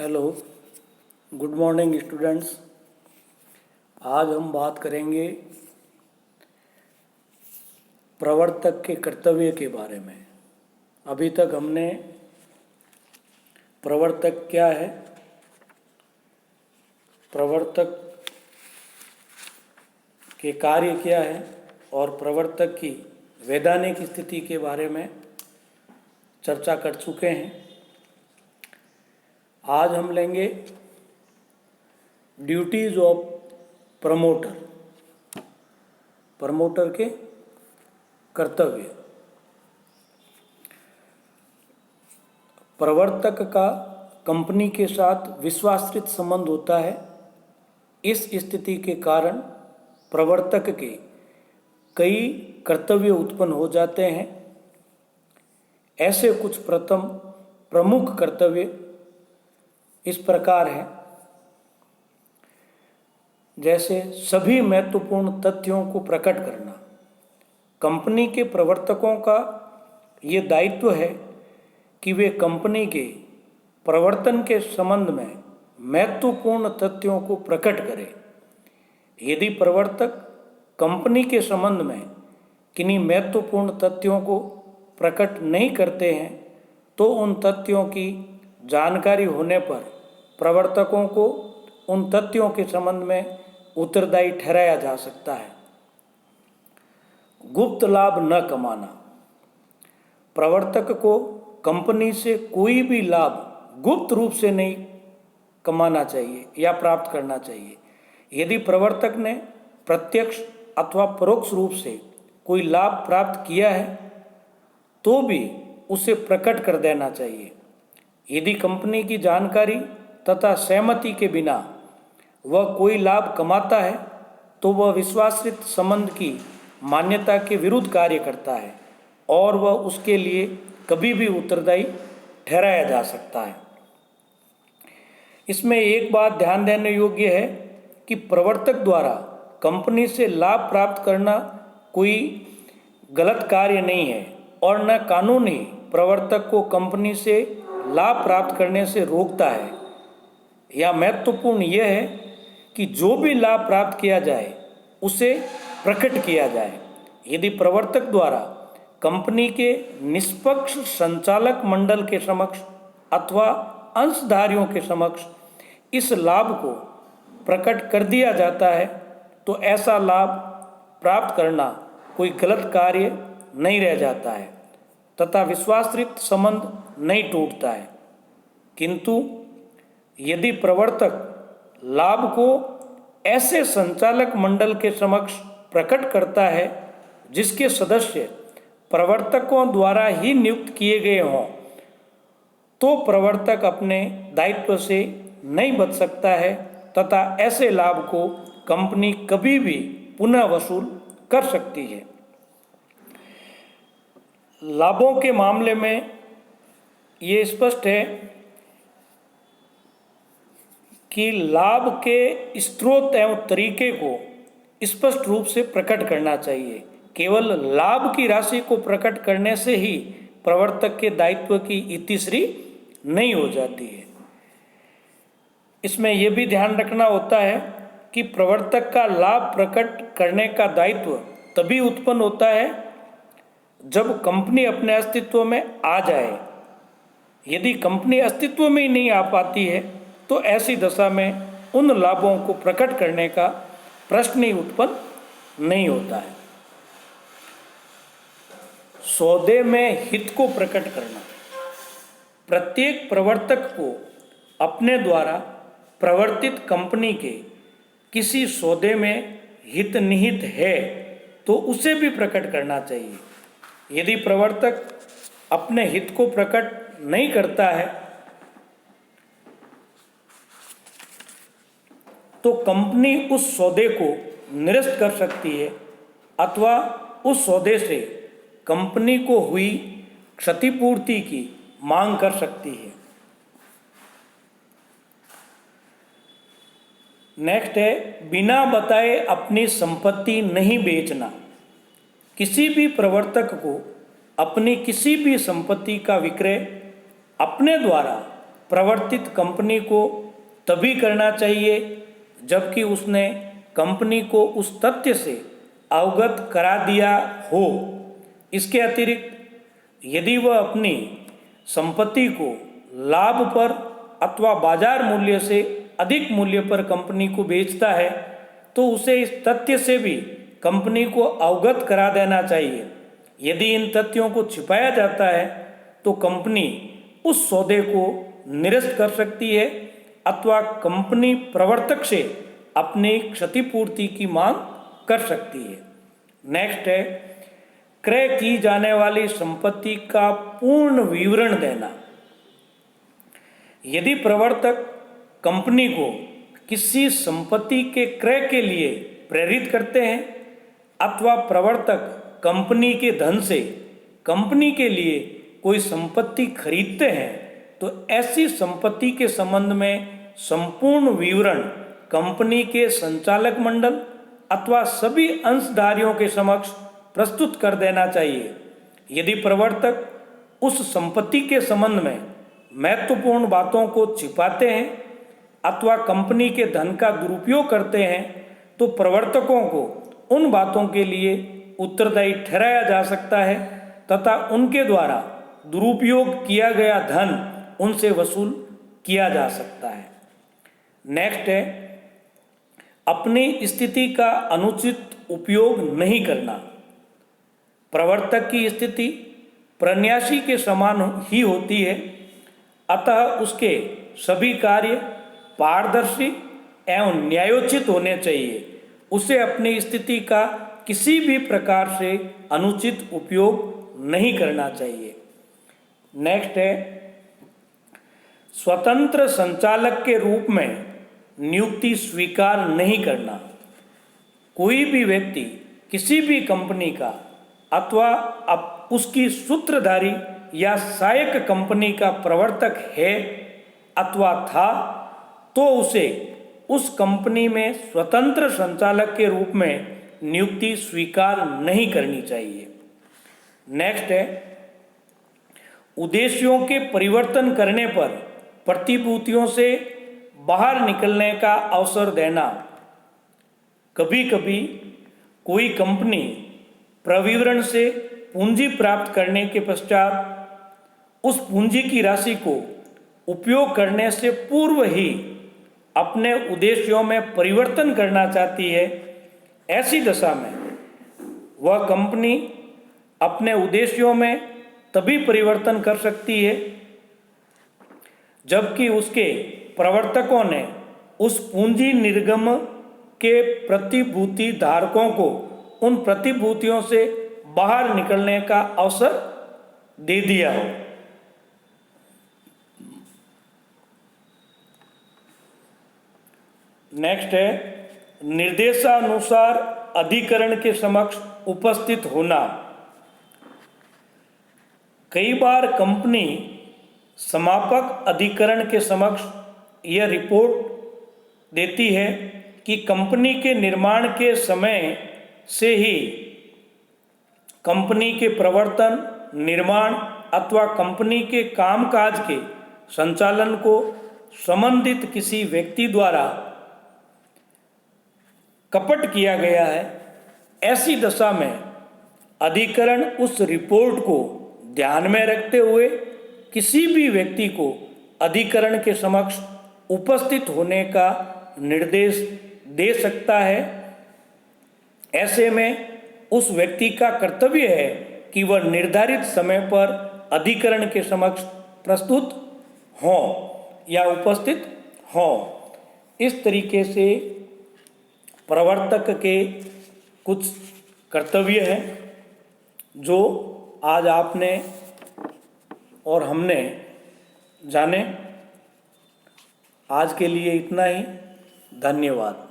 Hello, good morning students. आज हम बात करेंगे प्रवर्तक के कर्तव्य के बारे में। अभी तक हमने प्रवर्तक क्या है, प्रवर्तक के कार्य क्या है और प्रवर्तक की वैधानिक स्थिति के बारे में चर्चा कर चुके हैं। आज हम लेंगे ड्यूटीज ऑफ प्रमोटर, प्रमोटर के कर्तव्य। प्रवर्तक का कंपनी के साथ विश्वासरहित संबंध होता है। इस स्थिति के कारण प्रवर्तक के कई कर्तव्य उत्पन्न हो जाते हैं। ऐसे कुछ प्रमुख कर्तव्य इस प्रकार हैं, जैसे सभी महत्वपूर्ण तथ्यों को प्रकट करना। कंपनी के प्रवर्तकों का ये दायित्व है कि वे कंपनी के प्रवर्तन के संबंध में महत्वपूर्ण तथ्यों को प्रकट करें। यदि प्रवर्तक कंपनी के संबंध में किन्हीं महत्वपूर्ण तथ्यों को प्रकट नहीं करते हैं तो उन तथ्यों की जानकारी होने पर प्रवर्तकों को उन तथ्यों के संबंध में उत्तरदायी ठहराया जा सकता है। गुप्त लाभ न कमाना। प्रवर्तक को कंपनी से कोई भी लाभ गुप्त रूप से नहीं कमाना चाहिए या प्राप्त करना चाहिए। यदि प्रवर्तक ने प्रत्यक्ष अथवा परोक्ष रूप से कोई लाभ प्राप्त किया है तो भी उसे प्रकट कर देना चाहिए। यदि कंपनी की जानकारी तथा सहमति के बिना वह कोई लाभ कमाता है तो वह विश्वासरहित संबंध की मान्यता के विरुद्ध कार्य करता है और वह उसके लिए कभी भी उत्तरदायी ठहराया जा सकता है। इसमें एक बात ध्यान देने योग्य है कि प्रवर्तक द्वारा कंपनी से लाभ प्राप्त करना कोई गलत कार्य नहीं है और न कानून ही प्रवर्तक को कंपनी से लाभ प्राप्त करने से रोकता है। यह महत्वपूर्ण यह है कि जो भी लाभ प्राप्त किया जाए उसे प्रकट किया जाए। यदि प्रवर्तक द्वारा कंपनी के निष्पक्ष संचालक मंडल के समक्ष अथवा अंशधारियों के समक्ष इस लाभ को प्रकट कर दिया जाता है तो ऐसा लाभ प्राप्त करना कोई गलत कार्य नहीं रह जाता है तथा विश्वासरहित संबंध नहीं टूटता है। किंतु यदि प्रवर्तक लाभ को ऐसे संचालक मंडल के समक्ष प्रकट करता है जिसके सदस्य प्रवर्तकों द्वारा ही नियुक्त किए गए हों तो प्रवर्तक अपने दायित्व से नहीं बच सकता है तथा ऐसे लाभ को कंपनी कभी भी पुनः वसूल कर सकती है। लाभों के मामले में ये स्पष्ट है कि लाभ के स्रोत एवं तरीके को स्पष्ट रूप से प्रकट करना चाहिए। केवल लाभ की राशि को प्रकट करने से ही प्रवर्तक के दायित्व की इतिश्री नहीं हो जाती है। इसमें यह भी ध्यान रखना होता है कि प्रवर्तक का लाभ प्रकट करने का दायित्व तभी उत्पन्न होता है जब कंपनी अपने अस्तित्व में आ जाए। यदि कंपनी अस्तित्व में ही नहीं आ पाती है तो ऐसी दशा में उन लाभों को प्रकट करने का प्रश्न ही उत्पन्न नहीं होता है। सौदे में हित को प्रकट करना। प्रत्येक प्रवर्तक को अपने द्वारा प्रवर्तित कंपनी के किसी सौदे में हित निहित है तो उसे भी प्रकट करना चाहिए। यदि प्रवर्तक अपने हित को प्रकट नहीं करता है तो कंपनी उस सौदे को निरस्त कर सकती है अथवा उस सौदे से कंपनी को हुई क्षतिपूर्ति की मांग कर सकती है। नेक्स्ट है बिना बताए अपनी संपत्ति नहीं बेचना। किसी भी प्रवर्तक को अपनी किसी भी संपत्ति का विक्रय अपने द्वारा प्रवर्तित कंपनी को तभी करना चाहिए जबकि उसने कंपनी को उस तथ्य से अवगत करा दिया हो। इसके अतिरिक्त यदि वह अपनी संपत्ति को लाभ पर अथवा बाजार मूल्य से अधिक मूल्य पर कंपनी को बेचता है तो उसे इस तथ्य से भी कंपनी को अवगत करा देना चाहिए। यदि इन तथ्यों को छिपाया जाता है तो कंपनी उस सौदे को निरस्त कर सकती है अथवा कंपनी प्रवर्तक से अपनी क्षतिपूर्ति की मांग कर सकती है। नेक्स्ट है क्रय की जाने वाली संपत्ति का पूर्ण विवरण देना। यदि प्रवर्तक कंपनी को किसी संपत्ति के क्रय के लिए प्रेरित करते हैं अथवा प्रवर्तक कंपनी के धन से कंपनी के लिए कोई संपत्ति खरीदते हैं तो ऐसी संपत्ति के संबंध में संपूर्ण विवरण कंपनी के संचालक मंडल अथवा सभी अंशधारियों के समक्ष प्रस्तुत कर देना चाहिए। यदि प्रवर्तक उस संपत्ति के संबंध में महत्वपूर्ण बातों को छिपाते हैं अथवा कंपनी के धन का दुरुपयोग करते हैं तो प्रवर्तकों को उन बातों के लिए उत्तरदायी ठहराया जा सकता है तथा उनके द्वारा दुरुपयोग किया गया धन उनसे वसूल किया जा सकता है। नेक्स्ट है अपनी स्थिति का अनुचित उपयोग नहीं करना। प्रवर्तक की स्थिति प्रन्यासी के समान ही होती है, अतः उसके सभी कार्य पारदर्शी एवं न्यायोचित होने चाहिए। उसे अपनी स्थिति का किसी भी प्रकार से अनुचित उपयोग नहीं करना चाहिए। नेक्स्ट है स्वतंत्र संचालक के रूप में नियुक्ति स्वीकार नहीं करना। कोई भी व्यक्ति किसी भी कंपनी का अथवा अब उसकी सूत्रधारी या सहायक कंपनी का प्रवर्तक है अथवा था तो उसे उस कंपनी में स्वतंत्र संचालक के रूप में नियुक्ति स्वीकार नहीं करनी चाहिए। नेक्स्ट है उद्देश्यों के परिवर्तन करने पर प्रतिभूतियों से बाहर निकलने का अवसर देना। कभी कभी कोई कंपनी प्रविवरण से पूंजी प्राप्त करने के पश्चात उस पूंजी की राशि को उपयोग करने से पूर्व ही अपने उद्देश्यों में परिवर्तन करना चाहती है। ऐसी दशा में वह कंपनी अपने उद्देश्यों में तभी परिवर्तन कर सकती है जबकि उसके प्रवर्तकों ने उस पूंजी निर्गम के प्रतिभूति धारकों को उन प्रतिभूतियों से बाहर निकलने का अवसर दे दिया हो। नेक्स्ट है निर्देशानुसार अधिकरण के समक्ष उपस्थित होना। कई बार कंपनी समापक अधिकरण के समक्ष यह रिपोर्ट देती है कि कंपनी के निर्माण के समय से ही कंपनी के प्रवर्तन, निर्माण अथवा कंपनी के कामकाज के संचालन को संबंधित किसी व्यक्ति द्वारा कपट किया गया है। ऐसी दशा में अधिकरण उस रिपोर्ट को ध्यान में रखते हुए किसी भी व्यक्ति को अधिकरण के समक्ष उपस्थित होने का निर्देश दे सकता है। ऐसे में उस व्यक्ति का कर्तव्य है कि वह निर्धारित समय पर अधिकरण के समक्ष प्रस्तुत हों या उपस्थित हों। इस तरीके से प्रवर्तक के कुछ कर्तव्य हैं जो आज आपने और हमने जाने। आज के लिए इतना ही। धन्यवाद।